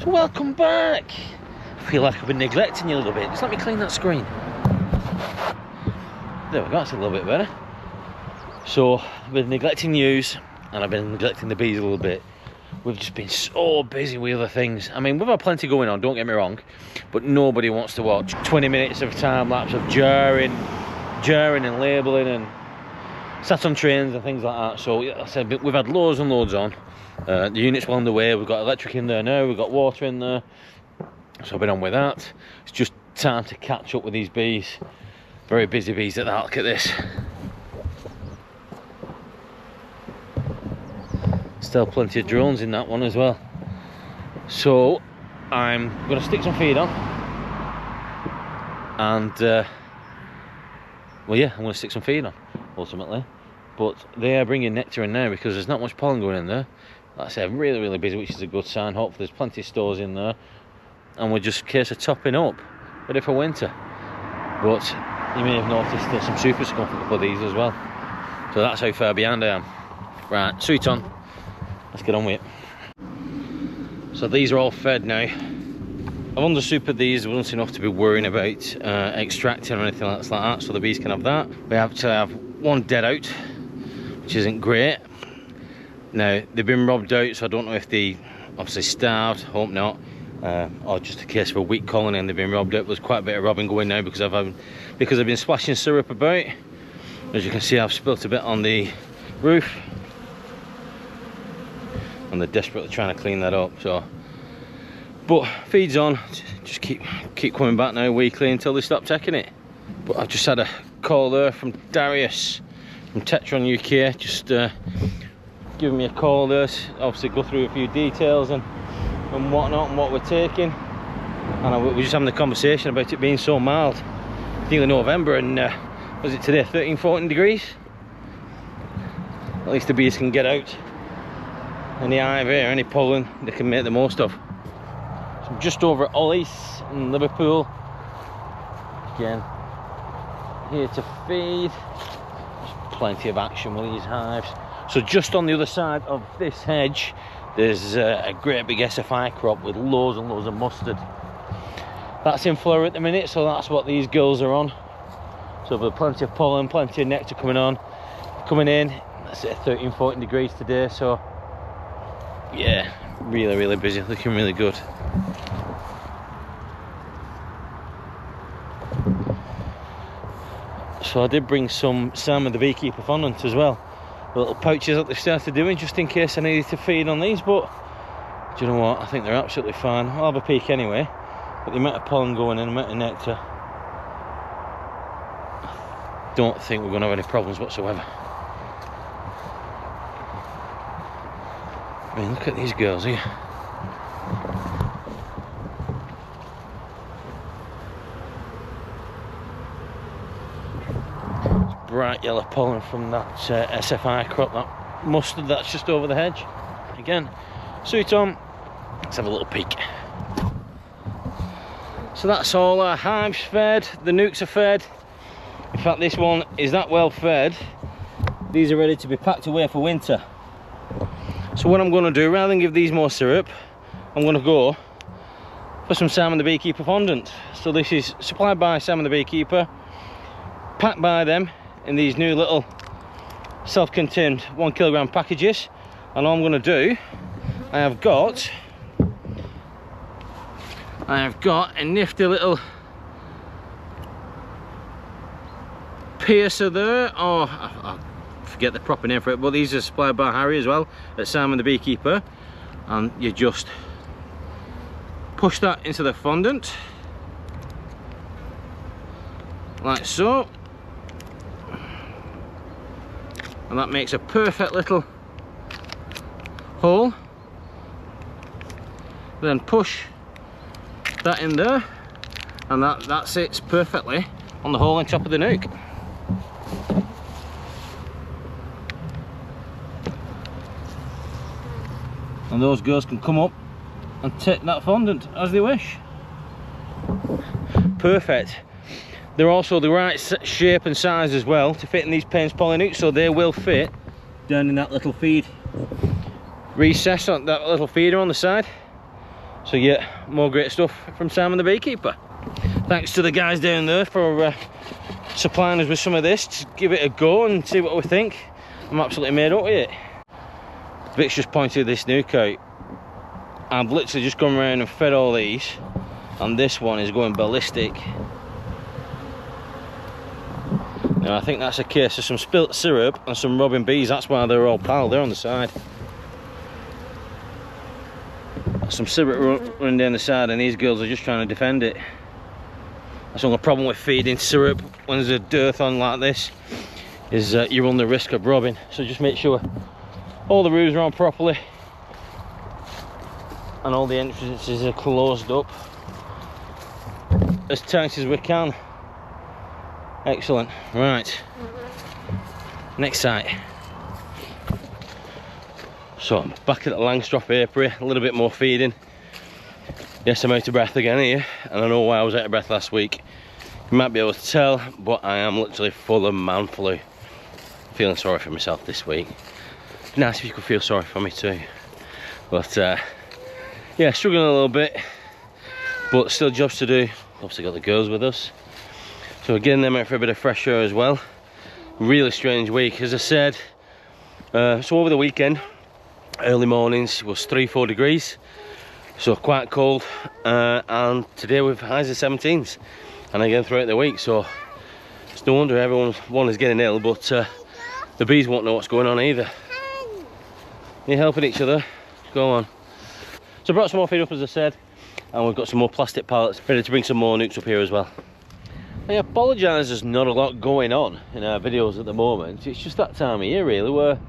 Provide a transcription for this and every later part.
So welcome back. I feel like I've been neglecting you a little bit. Just let me clean that screen. There we go, that's a little bit better. So I've been neglecting yous and I've been neglecting the bees a little bit. We've just been so busy with other things. I mean, we've had plenty going on, don't get me wrong, but nobody wants to watch 20 minutes of time lapse of jarring and labelling and sat on trains and things like that. So yeah, I said we've had loads and loads on. The unit's well underway. We've got electric in there now, we've got water in there, so I've been on with that. It's just time to catch up with these bees. Very busy bees at that. Look at this. Still plenty of drones in that one as well. So I'm going to stick some feed on and well, yeah, I'm going to stick some feed on ultimately, but they are bringing nectar in now because there's not much pollen going in there. Like I said, really busy, which is a good sign. Hopefully there's plenty of stores in there and we're just a case of topping up, ready for winter. But you may have noticed there's some super skunk for these as well, so that's how far behind I am. Right, suit on, let's get on with it. So these are all fed now. I've under supered these once enough to be worrying about extracting or anything like that, so the bees can have that. We have to have one dead out, which isn't great. Now they've been robbed out, so I don't know if they obviously starved, hope not, or just a case of a weak colony and they've been robbed out. There's quite a bit of robbing going now because I've been splashing syrup about. As you can see, I've spilt a bit on the roof and they're desperately trying to clean that up. So, but feed's on, just keep coming back now weekly until they stop taking it. But I've just had a call there from Darius from Tetron UK, just giving me a call there, obviously go through a few details and whatnot and what we're taking. And we're just having a conversation about it being so mild. It's nearly November and was it today 13-14 degrees? At least the bees can get out. Any ivy or any pollen they can make the most of. So I'm just over at Ollie's in Liverpool. Again, here to feed. There's plenty of action with these hives. So just on the other side of this hedge, there's a great big SFI crop with loads and loads of mustard. That's in flower at the minute, so that's what these girls are on. So there's plenty of pollen, plenty of nectar coming in. That's at 13-14 degrees today, so yeah, really busy, looking really good. So I did bring some Sam the Beekeeper fondant as well, the little pouches that they started doing just in case I needed to feed on these. But do you know what, I think they're absolutely fine. I'll have a peek anyway, but the amount of pollen going in, the amount of nectar, I don't think we're going to have any problems whatsoever. I mean, look at these girls here. It's bright yellow pollen from that SFI crop, that mustard that's just over the hedge. Again, suit on, let's have a little peek. So that's all our hives fed, the nukes are fed. In fact, this one is that well fed, these are ready to be packed away for winter. So what I'm going to do, rather than give these more syrup, I'm going to go for some Sam the Beekeeper fondant. So this is supplied by Sam the Beekeeper, packed by them in these new little self-contained 1 kilogram packages. And all I'm going to do, I have got a nifty little piercer there, or I forget the proper name for it, but these are supplied by Harry as well at Sam the Beekeeper, and you just push that into the fondant like so, and that makes a perfect little hole. Then push that in there and that sits perfectly on the hole on top of the nuke. And those girls can come up and take that fondant as they wish. Perfect. They're also the right shape and size as well to fit in these Payne's polynukes, so they will fit down in that little feed recess, on that little feeder on the side. So yeah, more great stuff from Simon the Beekeeper. Thanks to the guys down there for supplying us with some of this to give it a go and see what we think. I'm absolutely made up with it. Vic's just pointed this nuke out. I've literally just gone around and fed all these, and this one is going ballistic. Now I think that's a case of some spilt syrup and some robbing bees. That's why they're all piled there on the side. Some syrup running down the side, and these girls are just trying to defend it. That's the only problem with feeding syrup when there's a dearth on like this, is you run the risk of robbing. So just make sure all the roofs are on properly and all the entrances are closed up as tight as we can. Excellent. Right, next site. So I'm back at the Langstroth apiary, a little bit more feeding. Yes, I'm out of breath again here, and I know why I was out of breath last week. You might be able to tell, but I am literally full of man flu. Feeling sorry for myself this week. Nice if you could feel sorry for me too. But yeah, struggling a little bit, but still jobs to do. Obviously got the girls with us, so we're getting them out for a bit of fresh air as well. Really strange week, as I said. So over the weekend, early mornings was 3-4 degrees, so quite cold, and today we've highs of 17s, and again throughout the week. So it's no wonder everyone is getting ill, but the bees won't know what's going on either. You're helping each other. Go on. So I brought some more feed up, as I said, and we've got some more plastic pallets ready to bring some more nukes up here as well. I apologise, there's not a lot going on in our videos at the moment. It's just that time of year really where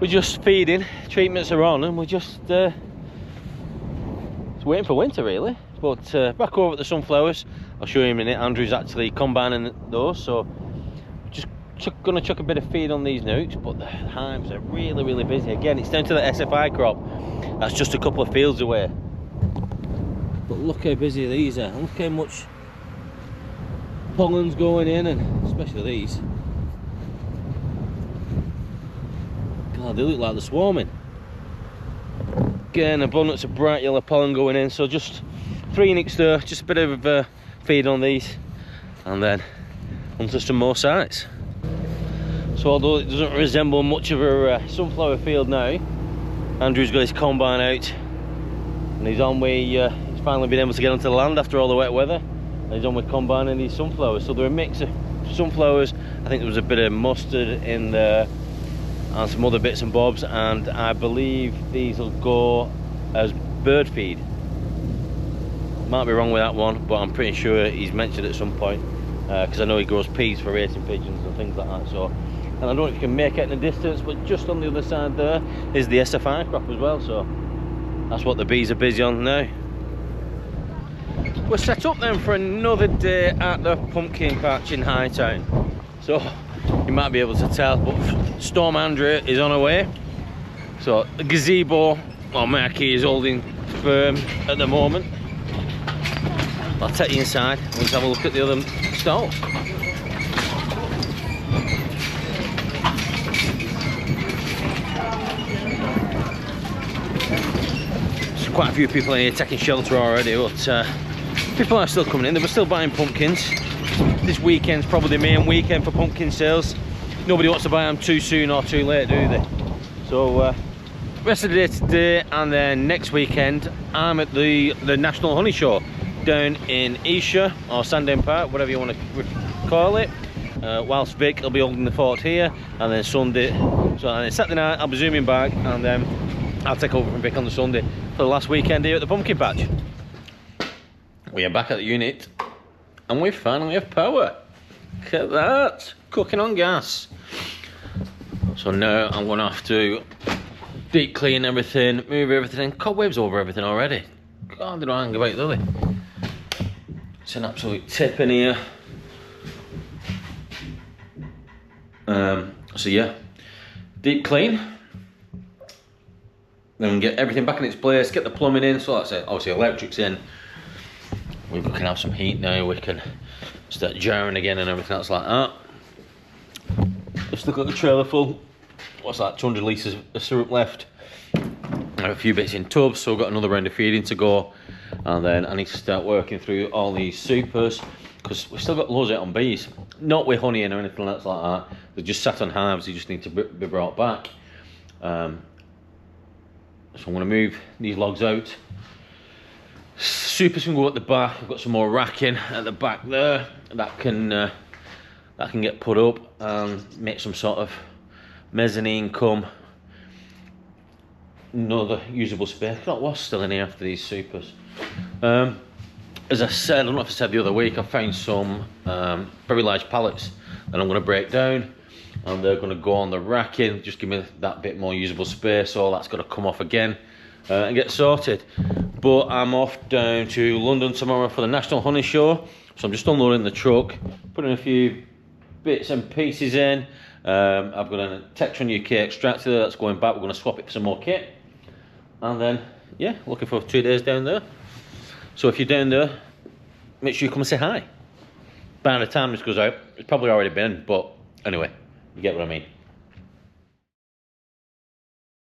we're just feeding, treatments are on, and we're just waiting for winter really. But back over at the sunflowers, I'll show you in a minute. Andrew's actually combining those, so just gonna chuck a bit of feed on these nukes. But the hives are really busy. Again, it's down to the SFI crop. That's just a couple of fields away. But look how busy these are, and look how much pollen's going in, and especially these. God, they look like they're swarming. Again, abundance of bright yellow pollen going in, so just 3 nicks there, just a bit of feed on these, and then onto some more sites. So although it doesn't resemble much of a sunflower field now, Andrew's got his combine out, and he's on with, he's finally been able to get onto the land after all the wet weather, and he's on with combining these sunflowers. So they're a mix of sunflowers. I think there was a bit of mustard in there, and some other bits and bobs, and I believe these will go as bird feed. Might be wrong with that one, but I'm pretty sure he's mentioned it at some point, because I know he grows peas for racing pigeons and things like that. So, and I don't know if you can make it in the distance, but just on the other side there is the SFI crop as well, so that's what the bees are busy on now. We're set up then for another day at the pumpkin patch in Hightown. So you might be able to tell, but Storm Andrea is on her way. So the gazebo, well, Marky is holding firm at the moment. I'll take you inside and let's have a look at the other stalls. There's quite a few people in here taking shelter already, but people are still coming in. They were still buying pumpkins. This weekend's probably the main weekend for pumpkin sales. Nobody wants to buy them too soon or too late, do they? So rest of the day today, and then next weekend I'm at the National Honey Show down in Esher or Sandown Park, whatever you want to call it, whilst Vic will be holding the fort here, and then Sunday, so and then Saturday night I'll be zooming back, and then I'll take over from Vic on the Sunday for the last weekend here at the pumpkin patch. We are back at the unit, and we finally have power. Look at that, cooking on gas. So now I'm going to have to deep clean everything, move everything, cobwebs over everything already. God, they don't hang about, do they? It's an absolute tip in here. So yeah, deep clean. Then get everything back in its place, get the plumbing in, so that's it. Obviously electric's in. We can have some heat now, we can start jarring again and everything else like that. I've still got the trailer full. What's that, 200 litres of syrup left. I have a few bits in tubs, so I've got another round of feeding to go, and then I need to start working through all these supers, because we've still got loads out on bees, not with honey in or anything else like that. They're just sat on hives, they just need to be brought back. So I'm going to move these logs out. Supers can go at the back. I've got some more racking at the back there that can get put up and make some sort of mezzanine come another usable space. I've got what's still in here after these supers. As I said, I don't know if I said the other week, I found some very large pallets that I'm going to break down, and they're going to go on the racking, just give me that bit more usable space. All that's got to come off again and get sorted. But I'm off down to London tomorrow for the National Honey Show, so I'm just unloading the truck, putting a few bits and pieces in. I've got a Textron UK extractor that's going back. We're going to swap it for some more kit, and then yeah, looking for 2 days down there. So if you're down there, make sure you come and say hi. By the time this goes out, it's probably already been, but anyway, you get what I mean.